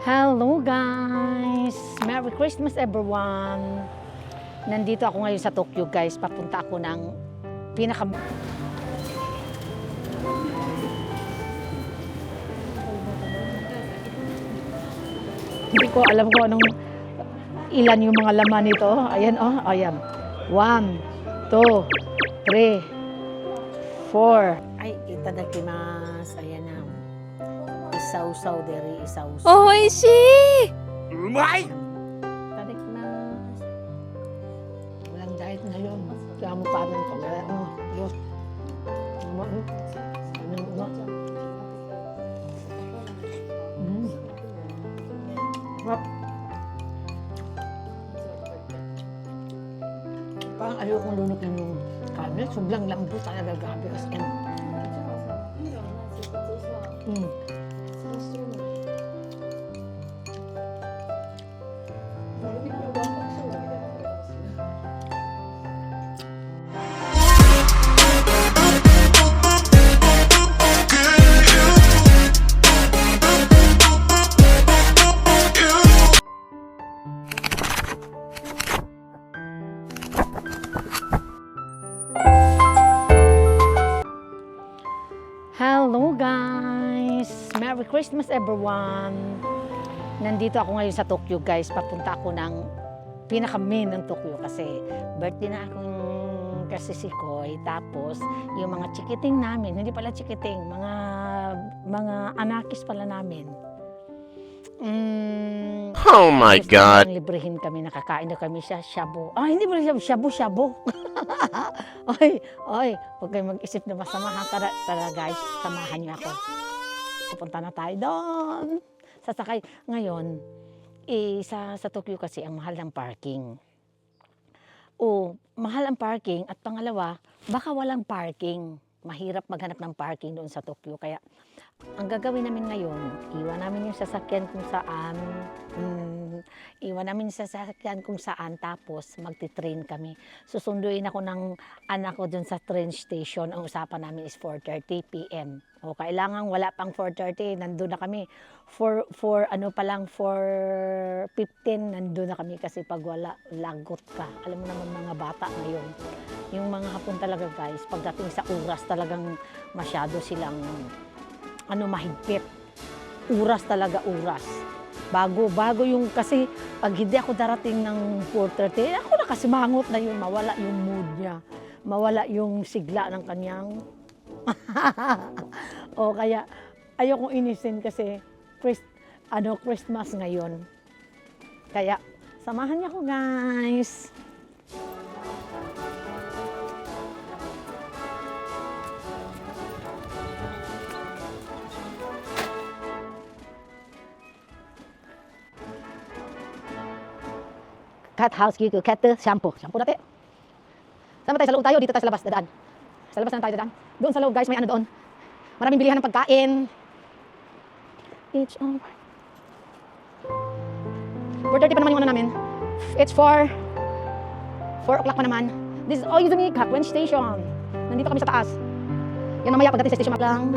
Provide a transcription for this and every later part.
Hello guys! Merry Christmas everyone! Nandito ako ngayon sa Tokyo guys. Papunta ako ng Hindi ko alam kung anong ilan yung mga laman nito. Ayan oh, ayan. 1, 2, 3, 4. Ay, itadakimasu. Ayan na. Isaw-saw deri, isaw-saw. Oishii! Umay! Itadakimasu. Walang diet ngayon. Kaya mo pa rin ko. Diyos. Sarap. Parang ayokong lunukin yung karne. Sobrang lambot talaga, grabe. As in. Hello guys! Merry Christmas everyone! Nandito ako ngayon sa Tokyo guys. Papunta ako ng pinaka-main ng Tokyo kasi birthday na akong kasi si Koy. Tapos yung mga chikiting namin, hindi pala chikiting, mga anakis pala namin. Oh my God! Librehin kami, nakakain na kami sa shabu. Hindi pala shabu-shabu. Oy, huwag kayong mag-isip na masama ha. Tara guys, samahan niyo ako. Pupunta na tayo doon. Sasakay. Ngayon, sa Tokyo kasi ang mahal ng parking. Mahal ang parking at pangalawa, baka walang parking. Mahirap maghanap ng parking doon sa Tokyo. Kaya, ang gagawin namin ngayon, iwan namin yung sasakyan kung saan, tapos magti-train kami. Susunduin ako ng anak ko dun sa train station. Ang usapan namin is 4:30 p.m. Kailangan wala pang 4:30, nandun na kami. 4:15, nandun na kami kasi pag wala, lagot ka. Alam mo naman mga bata ngayon. Yung mga hapon talaga guys, pagdating sa oras talagang masyado silang mahigpit. Oras talaga, oras. Bago yung kasi pag hindi ako darating ng 4:30, ako nakasimangot na yun, mawala yung mood niya. Mawala yung sigla ng kanyang kaya ayokong inisin kasi Christmas ngayon. Kaya samahan niyo ako guys. Cat house, cat shampoo. Shampoo natin. Sama tayo sa loob tayo, dito tayo sa labas, dadaan. Sa labas na tayo dadaan. Doon sa loob guys, may doon. Maraming bilihan ng pagkain. It's over. 4:30 pa naman yung namin. It's 4 o'clock pa naman. This is Oizumi Gakuen Station. Nandito kami sa taas. Yan mamaya pagdating sa station lang.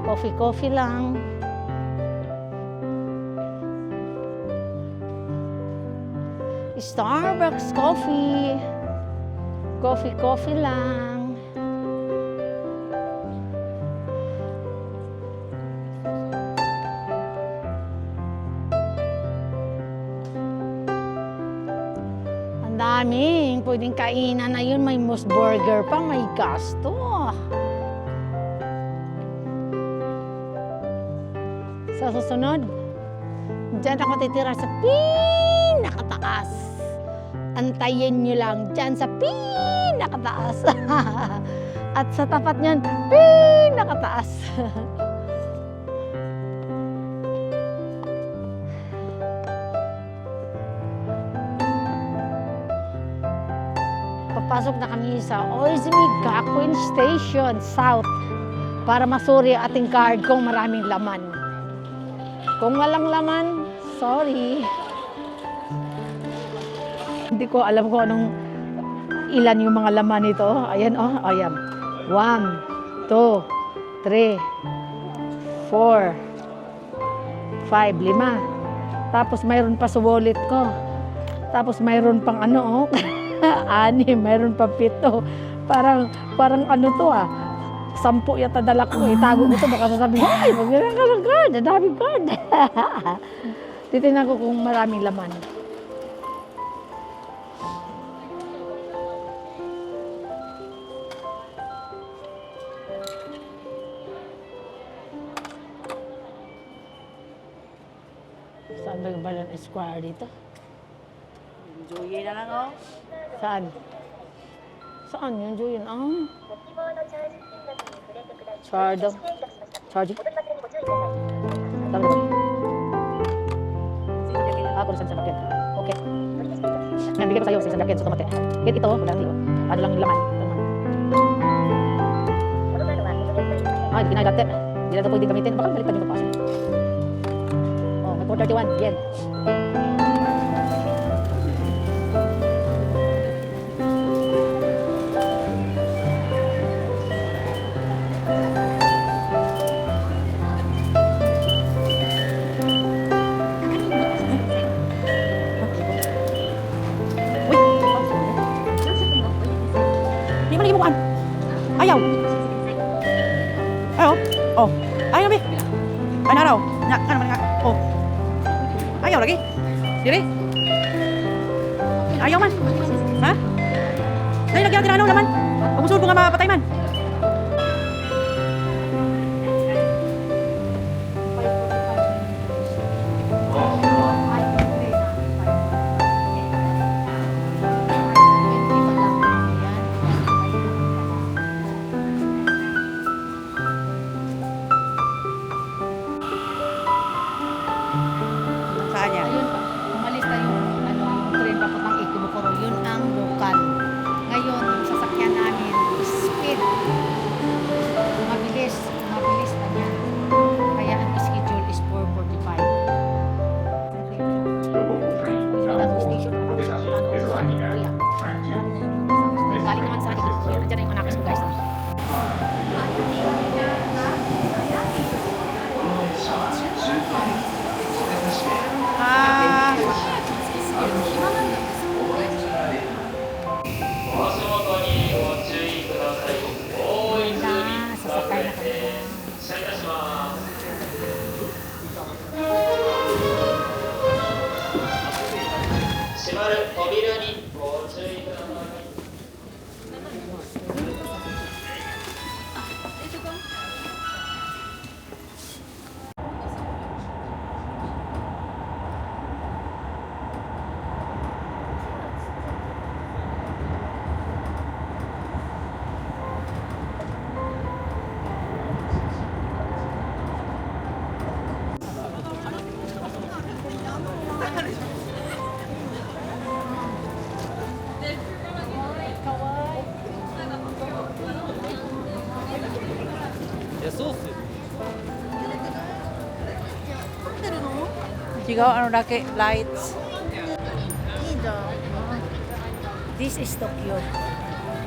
Coffee lang. Starbucks coffee. Coffee lang. Ang daming pwedeng kainan na yun. May moose burger pa, may gasto. Sa susunod, dyan ako titira sa pinakataas. Antayin nyo lang dyan sa pinakataas. At sa tapat nyan, pinakataas. Papasok na kami sa Oizumi Gakuen Station South para masuri ang ating card kung maraming laman. Kung walang laman, sorry. Hindi ko alam kung anong ilan yung mga laman nito. Ayan oh, ayan. 1, 2, 3, 4, 5, 5. Tapos mayroon pa sa wallet ko. Tapos mayroon pang ano, oh. 6, mayroon pa 7. Parang ano to 10 yata dala ko. Itago ko to, baka sasabihin, ay, magdala ka ng card, ang daming card. Titignan ko kung maraming laman. Saan ba yung Balan Esquire dito? Joye na lang, oh. Saan? Saan yun, Julian? Chardo. Charging? Tama ba? Ako na sa sakyan. Okay. Yan, bigyan ko sa'yo sa sakyan sa tomate. Yan, ito, wala ito. Ano lang yung laman. Hindi kinagate. Hindi na ito pwede gamitin. Baka balik pa din ko pa. Oh, may 431. Yan. Di man gibukan. Ayaw. Ayaw. Oh. Ayaw bi. Ano raw? Nya kan man nga. Oh. Ayaw lagi. Diri. Ayaw man. Ha? Dali lagi natin ano naman. Pagusod ko nga mapatay man. Saan yan? Ayun, umalis na yung, yung train papuntang Ikebukuro. Yun ang local. Ngayon, yung sasakyan namin, speed. Mabilis na yan. Kaya ang schedule is 4:45. Ang station, Kuya. Galing naman sa akin. Nandiyan na yung anak ko, guys. Ah. Sasakay na kami. Sigaw ano dake lights. This is Tokyo.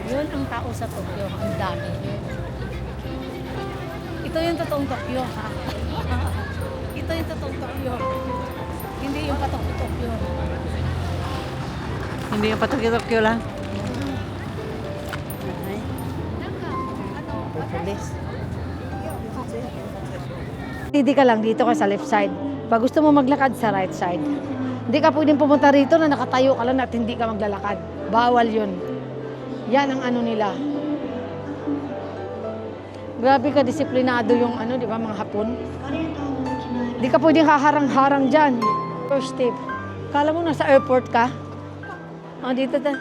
Yun ang tao sa Tokyo. Ang dami. Ito yung totoong Tokyo, ha? Ito yung totoong Tokyo. Hindi yung patok Tokyo. Hindi yung patok-tokyo lang. Hindi ka lang dito ka sa left side. Pag gusto mo maglakad sa right side. Hindi ka pwedeng pumunta rito na nakatayo ka lang at hindi ka maglalakad. Bawal yun. Yan ang ano nila. Grabe ka disiplinado yung ano, di ba, mga Hapon. Hindi ka pwedeng haharang-harang dyan. First tip. Kala mo nasa airport ka? Oh, dito ta.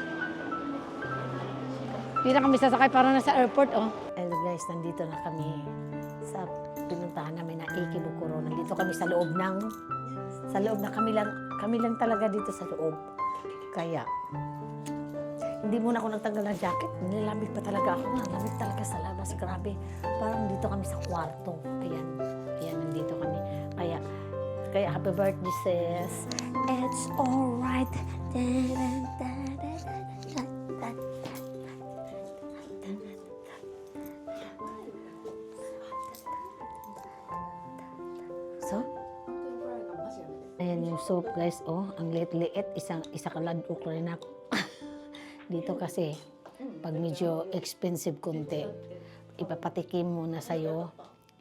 Hindi na kami sasakay para nasa airport, oh. And guys, nandito na kami sa pinuntahan namin na Ikebukuro. Nandito kami sa loob na kami lang talaga dito sa loob. Kaya, hindi muna ako nagtanggal ng jacket. Nilamig pa talaga ako. Nalamig talaga sa labas. Grabe. Parang dito kami sa kwarto. Ayan, nandito kami. Kaya happy birthday, sis. It's alright. So? Ayan yung soup guys, oh, ang liit-liit, isa kaladok rin ako. Dito kasi, pag medyo expensive konti, ipapatikim muna sa'yo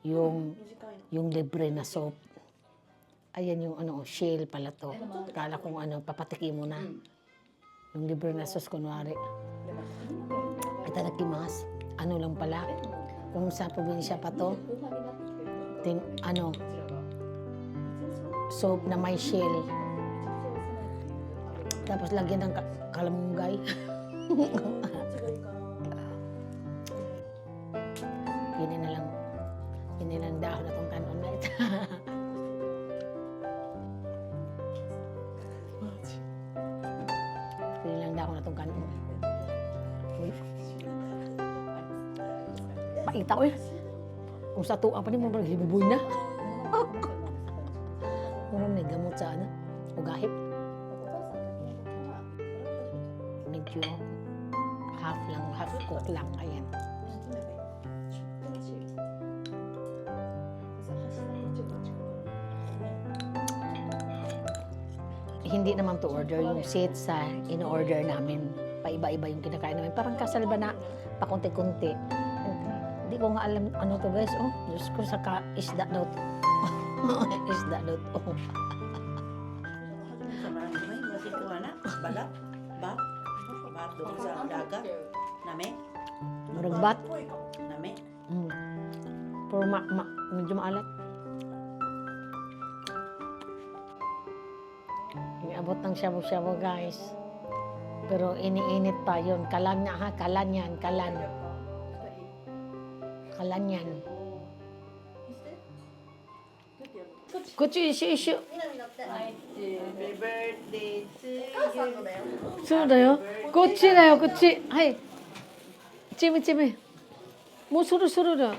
yung libre na soup. Ayan yung ano, shell pala to. Kala kong ano, papatikim mo na. Yung libre na sauce, kunwari. Itadakimasu. Ano lang pala, kung sa probinsya pa to, soup na may shell. Tapos lagyan ng kalamunggay. Yun na lang dahon na tong kanon na ito. Yun lang dahon na tong kanon. Uy. Paita ko eh. Kung sa tuwa pa rin mo, hibuboy na. Kung may gamot sa ano, ugahip. Medyo half cook lang, ayan. Hindi naman to order yung seats sa in-order namin. Paiba-iba yung kinakain namin. Parang kasal ba na pakunti-kunti. Hindi ko nga alam ano to guys. Oh, Diyos ko, saka isda daw to. Isda daw to. Sa marami may masih ko na balat, bat doon sa dagat. Name? Muragbat. Name? Pero medyo maalat. Abot ng shabu-shabu guys. Pero iniinit pa yun. Kalan na ha, kalan yan, kalan. Kalan yan. Kuchi, ishu. Happy birthday to you. そうだよ。こっちだよ、こっち。はい。チミチミ。もうそろそろだ。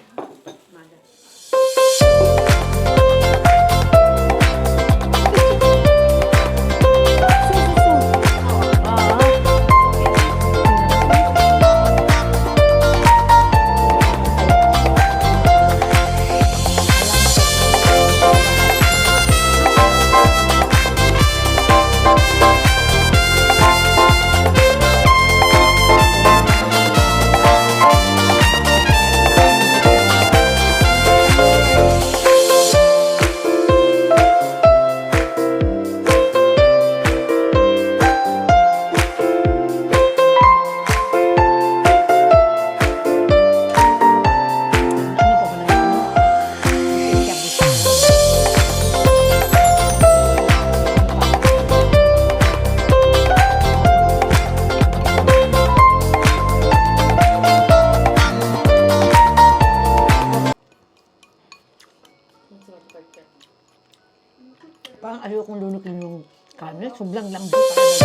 Parang ayaw kong lunukin yung kanin. Sobrang lambot talaga.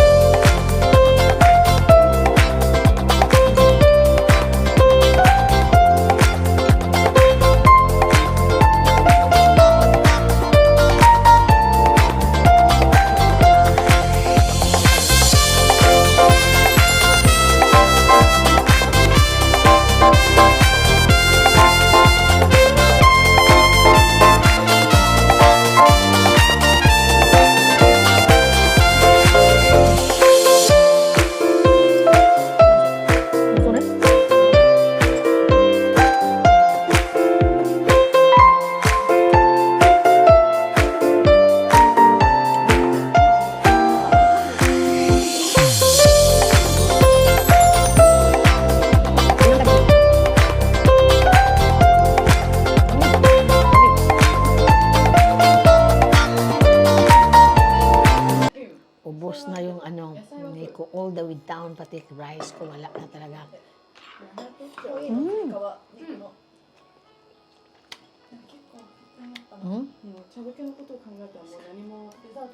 Ubos na yung ano, hindi ko all the way down, pati rice ko, wala na talaga.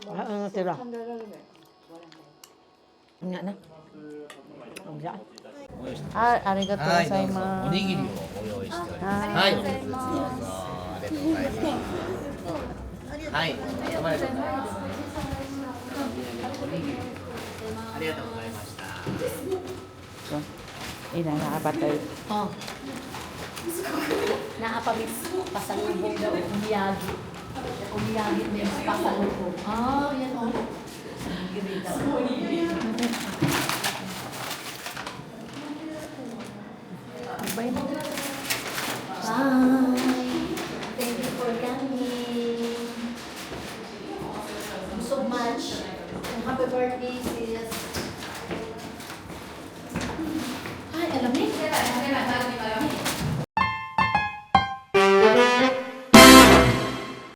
Ano natira? Nga na. Ang dyan. ありがとうございます。おにぎりをご用意しております。はい、どうぞありがとうございます。はい、どうもありがとうございます。おにぎりありがとうございました。 Ina nakapatay. Oh. Nakapamit pasalubong daw, umiyagi. Umiyagin mo yung pasalubong. Ah, yan o. Grida. Bye. Bye. Thank you for coming. So much. And happy birthday, sis. Ay, alam niyo.